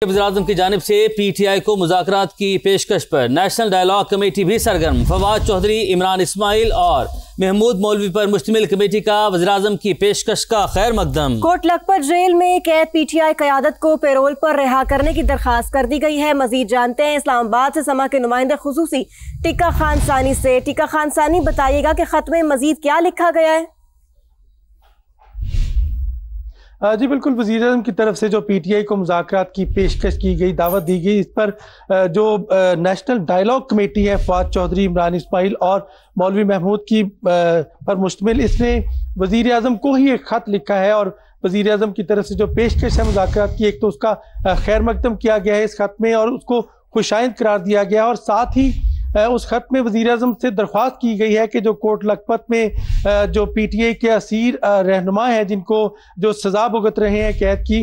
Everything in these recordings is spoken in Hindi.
वज़ीर-ए-आज़म की जानिब से PTI को मुज़ाकरात की पेशकश पर नेशनल डायलॉग कमेटी भी सरगर्म। फवाद चौधरी, इमरान इस्माइल और महमूद मौलवी पर मुश्तमिल कमेटी का वज़ीर-ए-आज़म की पेशकश का खैर मकदम। कोट लखपत जेल में कैद PTI क़यादत को पैरोल पर रिहा करने की दरखास्त कर दी गई है। मजीद जानते हैं इस्लामाबाद से समा के नुमाइंदे खुसूसी टीका खान सानी से। टीका खान सानी, बताइएगा कि खत में मजीद क्या लिखा गया है? जी बिल्कुल, वज़ीर-ए-आज़म की तरफ से जो PTI को मुज़ाकरात की पेशकश की गई, दावत दी गई, इस पर जो नेशनल डायलॉग कमेटी है फवाद चौधरी, इमरान इस्माइल और मौलवी महमूद की पर मुश्तमिल, इसने वज़ीर-ए-आज़म को ही एक ख़त लिखा है और वज़ीर-ए-आज़म की तरफ से जो पेशकश है मुज़ाकरात की, एक तो उसका खैर मकदम किया गया है इस ख़त में और उसको खुशाइंद करार दिया गया और साथ ही उस खत में वज़ीर-ए-आज़म से दरख्वास्त की गई है कि जो कोट लखपत में जो PTI के असीर रहनुमा हैं जिनको जो सज़ा भुगत रहे हैं कैद की,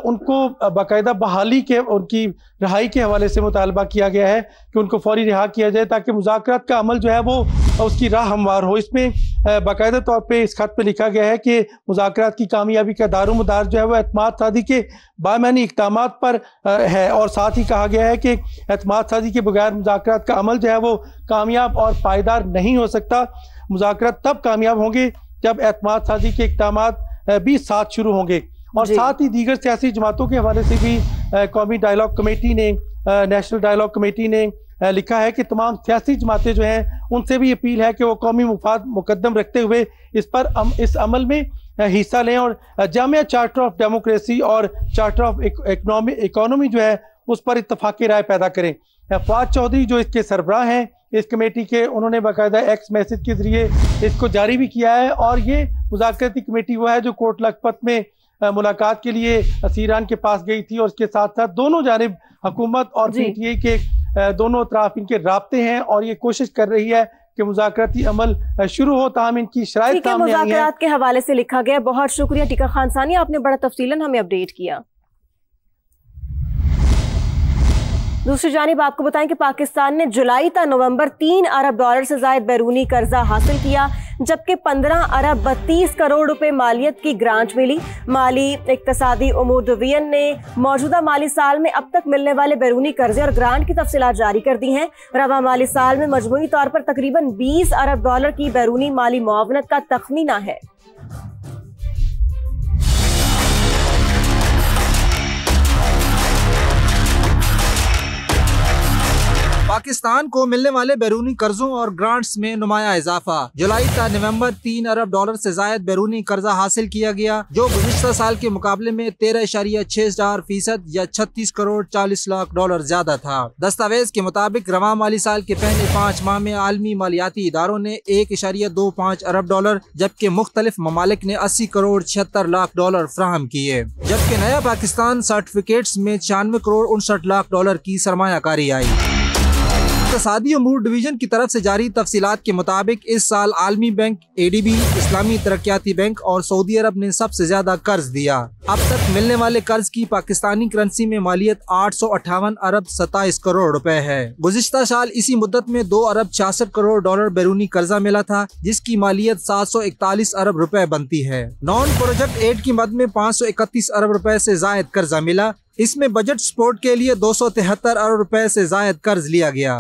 उनको बाकायदा बहाली के, उनकी रिहाई के हवाले से मुतालबा किया गया है कि उनको फौरी रिहा किया जाए ताकि मुज़ाकरात का अमल जो है वो उसकी राह हमवार हो। इसमें बाकायदा तौर पे इस खत में लिखा गया है कि मुज़ाकरात की कामयाबी का दारोमदार जो है वो एतमाद साजी के बामानी इक़दामात पर है और साथ ही कहा गया है कि एतमाद साजी के बगैर मुज़ाकरात का अमल जो है वो कामयाब और पायदार नहीं हो सकता। मुज़ाकरात तब कामयाब होंगे जब एतमाद साजी के इक़दामात भी साथ शुरू होंगे और साथ ही दीगर सियासी जमातों के हवाले से भी कौमी डायलॉग कमेटी ने, नेशनल डायलॉग कमेटी ने लिखा है कि तमाम सियासी जमातें जो हैं उनसे भी अपील है कि वो कौमी मुफाद मुकद्दम रखते हुए इस अमल में हिस्सा लें और जामिया चार्टर ऑफ डेमोक्रेसी और चार्टर ऑफ इकोनॉमी जो है उस पर इत्तफाक़ी राय पैदा करें। फवाद चौधरी जो इसके सरबराह हैं इस कमेटी के, उन्होंने बाकायदा एक्स मैसेज के ज़रिए इसको जारी भी किया है और ये मुज़ाकराती कमेटी वो है जो कोट लखपत में मुलाकात के लिए असीरान के पास गई थी और उसके साथ साथ दोनों जानिब हुकूमत और PTI के दोनों अतराफ इनके राब्ते हैं और ये कोशिश कर रही है कि मुज़ाकराती अमल शुरू हो, ताहम इनकी शराइत सामने आई है। मुज़ाकरात के हवाले से लिखा गया। बहुत शुक्रिया टीका खान सानी, आपने बड़ा तफसीलन हमें अपडेट किया। दूसरी जानिब आपको बताएं कि पाकिस्तान ने जुलाई ta नवंबर $3 अरब से ज़ायद बैरूनी कर्जा हासिल किया, जबकि 15 अरब 32 करोड़ रुपए मालियत की ग्रांट मिली। माली इक्तसादी उमूर डिवीजन ने मौजूदा माली साल में अब तक मिलने वाले बैरूनी कर्जे और ग्रांट की तफसीलात जारी कर दी हैं। रवा माली साल में मजमूई तौर पर तकरीबन $20 अरब की बैरूनी माली मुआवनत का तखमीना है। पाकिस्तान को मिलने वाले बैरूनी कर्जों और ग्रांट्स में नुमाया इजाफा। जुलाई ta नवंबर $3 अरब से जायद बैरूनी कर्जा हासिल किया गया, जो गुज़िश्ता साल के मुकाबले में 13.64% या $36 करोड़ 40 लाख ज्यादा था। दस्तावेज के मुताबिक रवा माली साल के पहले 5 माह में आलमी मालियाती इदारों ने $1.25 अरब जबकि मुख्तलिफ ममालिक ने $80 करोड़ 76 लाख फराहम किए, जबकि नया पाकिस्तान सर्टिफिकेट्स में $96 करोड़ 59 लाख की सरमायाकारी आई। इक़्तिसादी उमूर डिवीजन की तरफ से जारी तफसीलात के मुताबिक इस साल आलमी बैंक, ADB, इस्लामी तरक्याती बैंक और सऊदी अरब ने सबसे ज्यादा कर्ज दिया। अब तक मिलने वाले कर्ज की पाकिस्तानी करेंसी में मालियत 858 अरब 27 करोड़ रुपए है। गुज़िश्ता साल इसी मुद्दत में $2 अरब 66 करोड़ बैरूनी कर्जा मिला था, जिसकी मालियत 741 अरब रुपए बनती है। नॉन प्रोजेक्ट एड की मद में 531 अरब रुपए से जायद कर्जा मिला। इसमें बजट सपोर्ट के लिए 273 अरब रुपए से जायद कर्ज लिया गया।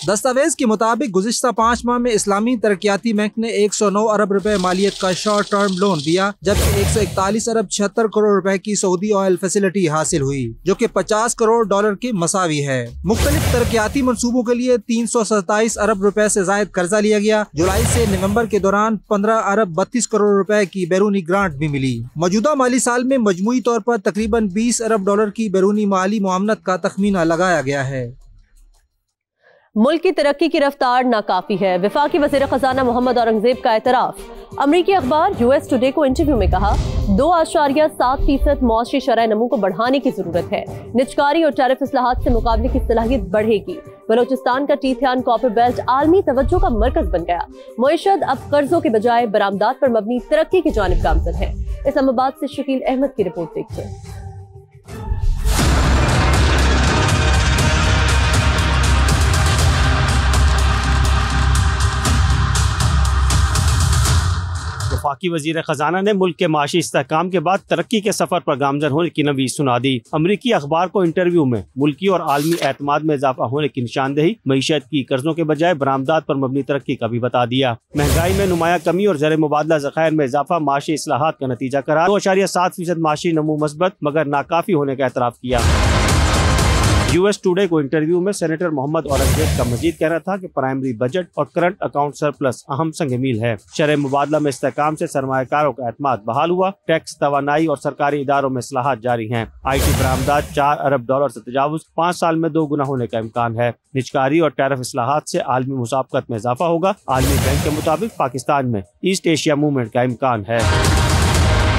दस्तावेज के मुताबिक गुज़िश्ता 5 माह में इस्लामी तरक्याती बैंक ने 109 अरब रुपए मालियत का शॉर्ट टर्म लोन दिया, जबकि 141 अरब 76 करोड़ रुपए की सऊदी ऑयल फैसिलिटी हासिल हुई, जो कि $50 करोड़ के मसावी है। मुख्तलिफ तरक्याती मंसूबों के लिए 327 अरब रुपए से जायद कर्जा लिया गया। जुलाई से नवंबर के दौरान 15 अरब 32 करोड़ रुपए की बैरूनी ग्रांट भी मिली। मौजूदा माली साल में मजमूई तौर पर तकरीबन $20 अरब की बैरूनी माली मुआवनत का तखमीना लगाया गया है। मुल्क की तरक्की की रफ्तार नाकाफी है, वफाकी वज़ीर ख़ज़ाना मोहम्मद औरंगज़ेब का एतराफ़। अमरीकी अखबार US टुडे को इंटरव्यू में कहा, 2.7% मौशी शरह नमू को बढ़ाने की जरूरत है। निजकारी और टैरिफ इस्लाहात से मुकाबले की सलाहियत बढ़ेगी। बलोचिस्तान का टीथियान कॉपर बेल्ट आलमी तवज्जो का मरकज बन गया। मईशत अब कर्जों के बजाय बरामदात पर मबनी तरक्की की जानिब गामजन है। इस्लामाबाद से शकील अहमद की रिपोर्ट देखिए। वफाकी वजीर खजाना ने मुल्क के माशी इस्तेहकाम के बाद तरक्की के सफर पर गामजन होने की नवी सुना दी। अमरीकी अखबार को इंटरव्यू में मुल्की और आलमी एतमाद में इजाफा होने की निशानदेही, मईशत की कर्जों के बजाय बरामदात पर मबनी तरक्की का भी बता दिया। महंगाई में नुमाया कमी और ज़र मुबादला ज़खायर में इजाफा माशी इस्लाहात का नतीजा करार। 2.7% माशी नमू मस्बत मगर नाकाफी होने का एतराफ़ किया। US टुडे को इंटरव्यू में सेनेटर मोहम्मद औरंगजेब का मजीद कहना था कि प्राइमरी बजट और करंट अकाउंट सरप्लस अहम संग मील है। शरह मुबादला में इस्तेहकाम से सरमायाकारों का एतमाद बहाल हुआ। टैक्स, तवानाई और सरकारी इदारों में इस्लाहात जारी हैं। IT बरामदात $4 अरब से तजावुज 5 साल में 2 गुना होने का इम्कान है। निजकारी और टैरिफ इस्लाहात से आलमी मुसाफकत में इजाफा होगा। आलमी बैंक के मुताबिक पाकिस्तान में ईस्ट एशिया मूवमेंट का इम्कान है।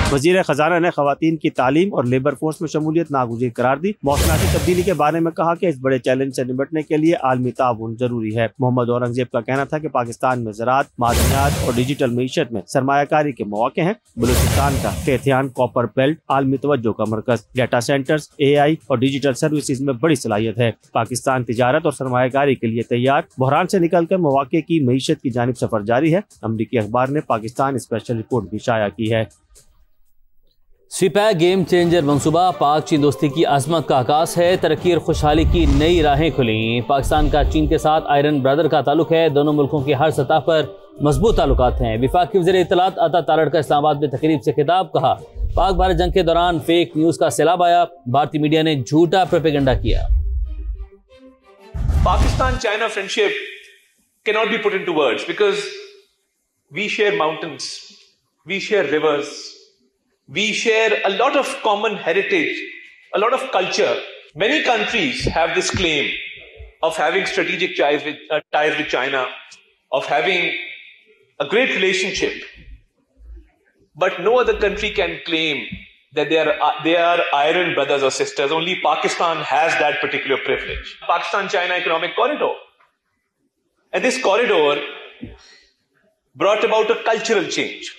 वजीर खजाना ने खवातीन की तालीम और लेबर फोर्स में शमूलियत नागुज़ीर करार दी। मौसमाती तब्दीली के बारे में कहा कि इस बड़े चैलेंज से निपटने के लिए आलमी ताउन जरूरी है। मोहम्मद औरंगजेब का कहना था कि पाकिस्तान में ज़राअत, मादनियात और डिजिटल मीशत में सरमायाकारी के मौके हैं। बलूचिस्तान का खेतियान कॉपर बेल्ट आलमी तवज्जो का मरकज, डाटा सेंटर्स, AI और डिजिटल सर्विसेज में बड़ी सलाहियत है। पाकिस्तान तिजारत और सरमायाकारी के लिए तैयार। बहरान से निकलकर मौके की मीशत की जानिब सफर जारी है। अमरीकी अखबार ने पाकिस्तान स्पेशल रिपोर्ट भी शाया की है। स्वीपैक गेम चेंजर मंसूबा पाक चीन दोस्ती की अजमत का आगाज है। तरक्की और खुशहाली की नई राहें खुली। पाकिस्तान का चीन के साथ आयरन ब्रदर का ताल्लुक है। दोनों मुल्कों की हर सतह पर मजबूत ताल्लुकात हैं। वफाकी वज़ीर इत्तलात अता तारड़ का इस्लामाबाद में तकरीब से खिताब, कहा पाक भारत जंग के दौरान फेक न्यूज़ का सैलाब आया। भारतीय मीडिया ने झूठा प्रोपेगेंडा किया। Pakistan China friendship cannot be put into words because we share mountains, we share rivers, we share a lot of common heritage, a lot of culture. Many countries have this claim of having strategic ties with China, of having a great relationship. But no other country can claim that they are iron brothers or sisters. Only Pakistan has that particular privilege. Pakistan-China economic corridor. And this corridor brought about a cultural change,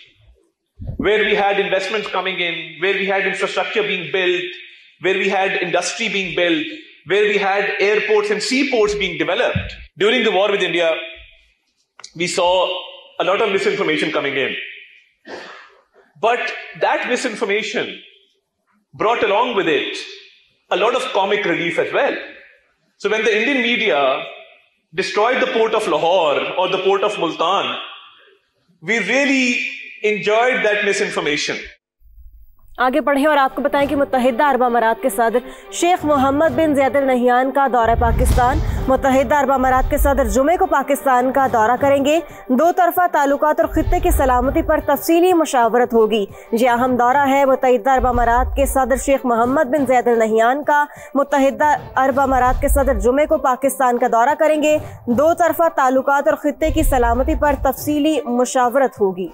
where we had investments coming in, where we had infrastructure being built, where we had industry being built, where we had airports and seaports being developed. During the war with India, we saw a lot of misinformation coming in. But that misinformation brought along with it a lot of comic relief as well. So when the Indian media destroyed the port of Lahore or the port of Multan, we really enjoyed that misinformation. आगे बढ़े और आपको बताएं कि मुत्तहिदा अरब अमारात के सदर शेख मोहम्मद बिन ज़ायद अल नहयान का दौरा पाकिस्तान। मुत्तहिदा अरब अमारात के सदर जुमे को पाकिस्तान का दौरा करेंगे। 2 तरफा ताल्लुकात और खित्ते की सलामती पर तफसीली मुशावरत होगी। ये अहम दौरा है मुत्तहिदा अरब अमारात के सदर शेख मोहम्मद बिन ज़ायद अल नहयान का। मुत्तहिदा अरब अमारात के सदर जुमे को पाकिस्तान का दौरा करेंगे। 2 तरफा ताल्लुकात और खित्ते की सलामती पर तफसीली मुशावरत होगी।